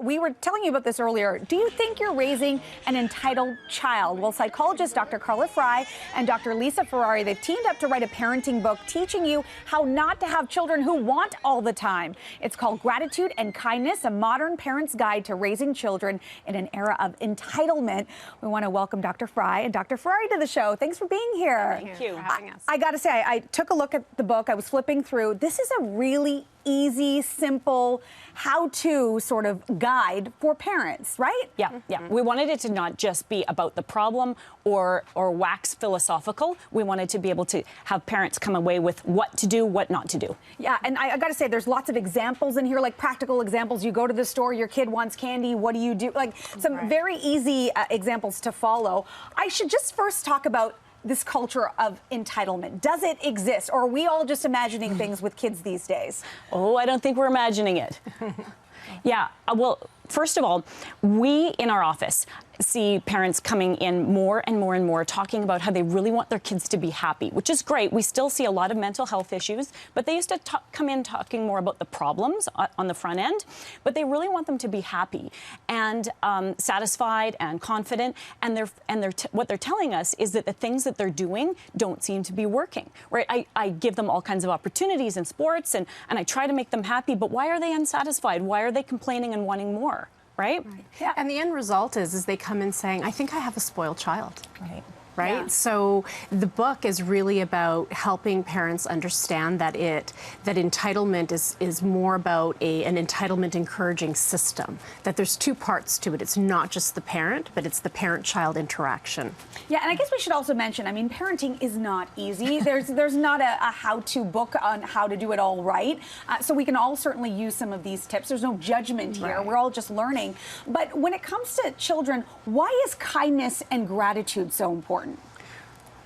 we were telling you about this earlier. Do you think you're raising an entitled child? Well, psychologist Dr. Carla and Dr. Lisa Ferrari, they've teamed up to write a parenting book teaching you how not to have children who want all the time. It's called Gratitude and Kindness, a modern parent's guide to raising children in an era of entitlement. We want to welcome Dr. Fry and Dr. Ferrari to the show. Thanks for being here. Thank you for having us. I got to say, I took a look at the book. I was flipping through. This is a really easy, simple, how-to sort of guide for parents, right? Yeah, yeah. We wanted it to not just be about the problem or wax philosophical. We wanted to be able to have parents come away with what to do, what not to do. Yeah, and I got to say, there's lots of examples in here, like practical examples. You go to the store, your kid wants candy, what do you do? Like some very easy examples to follow. I should just first talk about this culture of entitlement. Does it exist, or are we all just imagining things with kids these days? Oh, I don't think we're imagining it. Yeah, well, first of all, we in our office see parents coming in more and more and more talking about how they really want their kids to be happy, which is great. We still see a lot of mental health issues, but they used to come in talking more about the problems on the front end, but they really want them to be happy and satisfied and confident. And what they're telling us is that the things that they're doing don't seem to be working, right? I give them all kinds of opportunities in sports and I try to make them happy, but why are they unsatisfied? Why are they complaining and wanting more? Right? Yeah. And the end result is they come in saying, I think I have a spoiled child. Right? Yeah. So the book is really about helping parents understand that entitlement is more about an entitlement encouraging system, that there's two parts to it. It's not just the parent, but it's the parent-child interaction. Yeah, and I guess we should also mention, I mean, parenting is not easy. There's not a how-to book on how to do it all right. So we can all certainly use some of these tips. There's no judgment here. Right. We're all just learning. But when it comes to children, why is kindness and gratitude so important?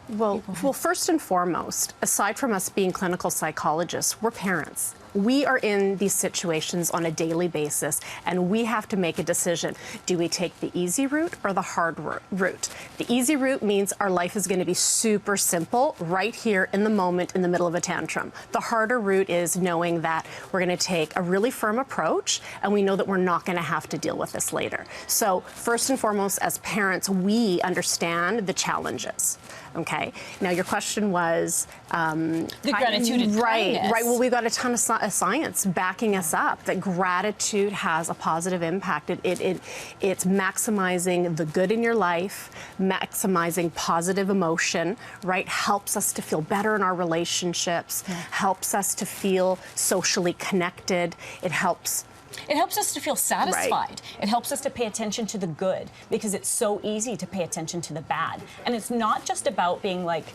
Well, first and foremost, aside from us being clinical psychologists, we're parents. We are in these situations on a daily basis, and we have to make a decision. Do we take the easy route or the hard route? The easy route means our life is going to be super simple right here in the moment in the middle of a tantrum. The harder route is knowing that we're going to take a really firm approach, and we know that we're not going to have to deal with this later. So first and foremost, as parents, we understand the challenges. Okay. Now, your question was the gratitude and kindness. Right. Well, we've got a ton of science backing us up that gratitude has a positive impact. It's maximizing the good in your life, maximizing positive emotion. Right, helps us to feel better in our relationships. Helps us to feel socially connected. It helps us to feel satisfied. Right. It helps us to pay attention to the good, because it's so easy to pay attention to the bad. And it's not just about being like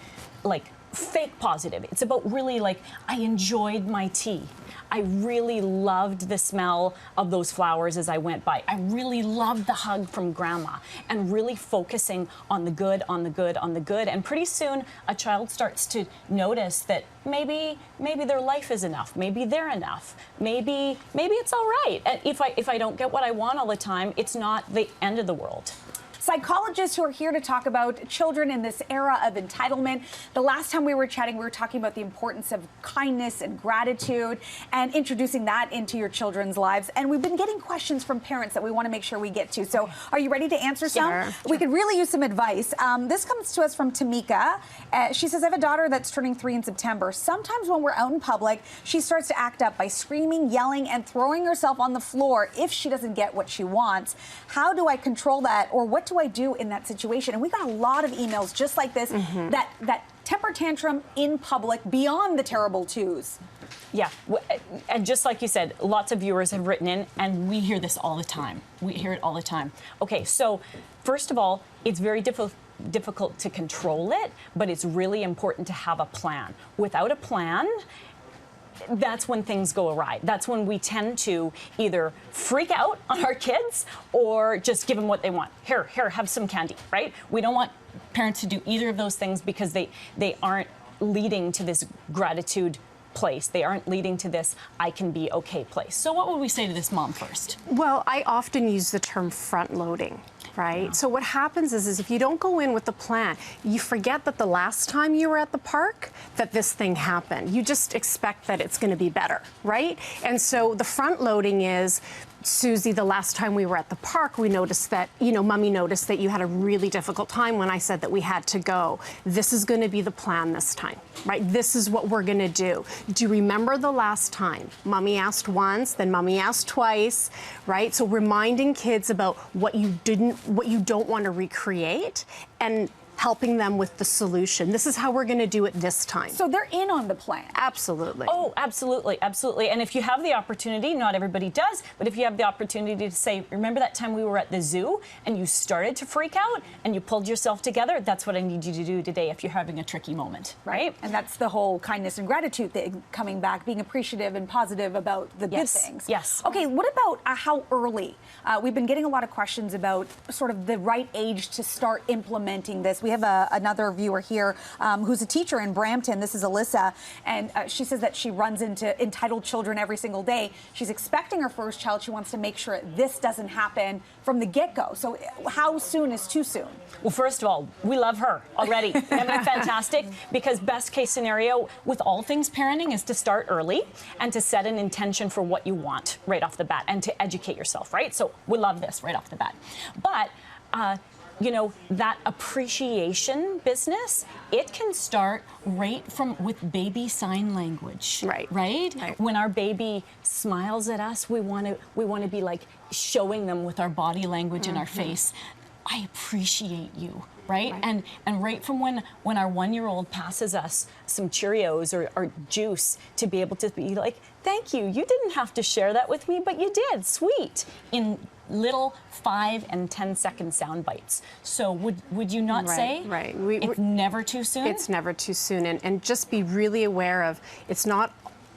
fake positive. It's about really like, I enjoyed my tea. I really loved the smell of those flowers as I went by. I really loved the hug from grandma, and really focusing on the good, on the good, on the good. And pretty soon a child starts to notice that maybe their life is enough. Maybe they're enough. Maybe it's all right. And if I don't get what I want all the time, it's not the end of the world. Psychologists who are here to talk about children in this era of entitlement. The last time we were chatting, we were talking about the importance of kindness and gratitude and introducing that into your children's lives. And we've been getting questions from parents that we want to make sure we get to. So are you ready to answer some? Sure. We could really use some advice. This comes to us from Tamika. She says, I have a daughter that's turning 3 in September. Sometimes when we're out in public, she starts to act up by screaming, yelling, and throwing herself on the floor if she doesn't get what she wants. How do I control that, or what do I do in that situation? And we got a lot of emails just like this, that temper tantrum in public beyond the terrible twos. Yeah, and just like you said, lots of viewers have written in, and we hear this all the time. We hear it all the time. Okay, so first of all, it's very difficult to control it, but it's really important to have a plan. Without a plan, that's when things go awry. That's when we tend to either freak out on our kids or just give them what they want. Here, have some candy, right? We don't want parents to do either of those things, because they aren't leading to this gratitude place. They aren't leading to this I can be okay place. So what would we say to this mom first? Well, I often use the term front loading. Right? Yeah. So what happens is if you don't go in with the plan, you forget that the last time you were at the park that this thing happened. You just expect that it's going to be better, right? And so the front loading is Susie, the last time we were at the park, we noticed that, Mommy noticed that you had a really difficult time when I said that we had to go. This is going to be the plan this time, right? This is what we're going to do. Do you remember the last time? Mommy asked once, then Mommy asked twice, right? So reminding kids about what you don't want to recreate, and helping them with the solution. This is how we're going to do it this time. So they're in on the plan. Absolutely. Oh, absolutely, absolutely. And if you have the opportunity, not everybody does, but if you have the opportunity to say, remember that time we were at the zoo and you started to freak out and you pulled yourself together? That's what I need you to do today if you're having a tricky moment, right? And that's the whole kindness and gratitude thing coming back, being appreciative and positive about the good things. Yes. Okay, what about how early? We've been getting a lot of questions about sort of the right age to start implementing this. We have another viewer here who's a teacher in Brampton. This is Alyssa, and she says that she runs into entitled children every single day. She's expecting her first child. She wants to make sure this doesn't happen from the get-go. So how soon is too soon? Well, first of all, we love her already. Isn't that fantastic? Because best case scenario with all things parenting is to start early and to set an intention for what you want right off the bat and to educate yourself, right? So we love this right off the bat. But that appreciation business, it can start right from with baby sign language. Right? When our baby smiles at us, we want to be like showing them with our body language and our face, I appreciate you. Right? And right from when our 1-year-old passes us some Cheerios or juice, to be able to be like, thank you. You didn't have to share that with me, but you did. Sweet. In little 5 and 10-second sound bites. So would you not say? Right. It's never too soon? It's never too soon. And just be really aware of, it's not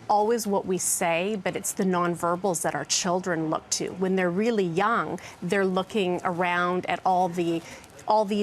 always what we say, but it's the nonverbals that our children look to. When they're really young, they're looking around at all the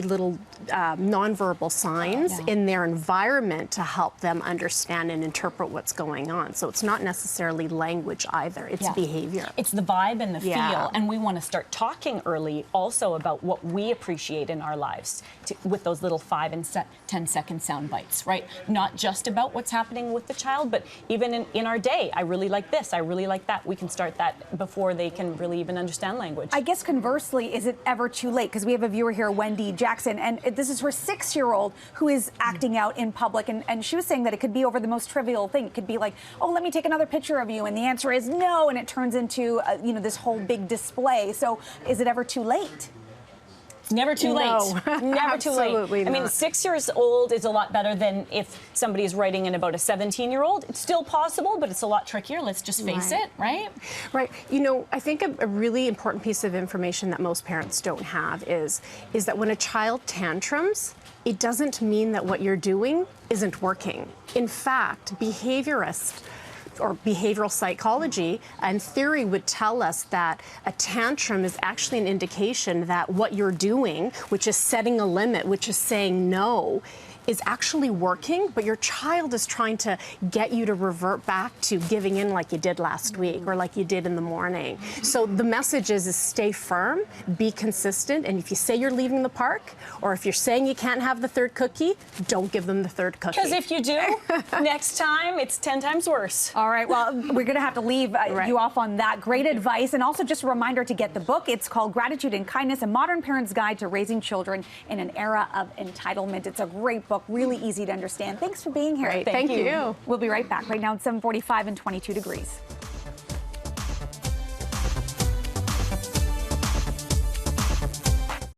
little nonverbal signs in their environment to help them understand and interpret what's going on. So it's not necessarily language either, it's behavior. It's the vibe and the feel, and we want to start talking early also about what we appreciate in our lives with those little 5 and 10-second sound bites, right? Not just about what's happening with the child, but even in our day. I really like this, I really like that. We can start that before they can really even understand language. I guess conversely, is it ever too late? Because we have a viewer here, Wendy Jackson, and this is her 6-year-old who is acting out in public, and she was saying that it could be over the most trivial thing. It could be like, oh, let me take another picture of you, and the answer is no, and it turns into this whole big display. So is it ever too late? Never too late. Never too late. Absolutely not. I mean, 6 years old is a lot better than if somebody is writing in about a 17-year-old. It's still possible, but it's a lot trickier. Let's just face it, right? Right. I think a really important piece of information that most parents don't have is that when a child tantrums, it doesn't mean that what you're doing isn't working. In fact, behaviorists or behavioral psychology and theory would tell us that a tantrum is actually an indication that what you're doing, which is setting a limit, which is saying no, is actually working, but your child is trying to get you to revert back to giving in like you did last week or like you did in the morning. So the message is stay firm, be consistent, and if you say you're leaving the park, or if you're saying you can't have the third cookie, don't give them the third cookie. Because if you do, next time it's 10 times worse. All right, well, we're going to have to leave you off on that. Great advice, and also just a reminder to get the book. It's called Gratitude and Kindness, A Modern Parent's Guide to Raising Children in an Era of Entitlement. It's a great book. Really easy to understand. Thanks for being here. Thank you. We'll be right back. Right now it's 7:45 and 22 degrees.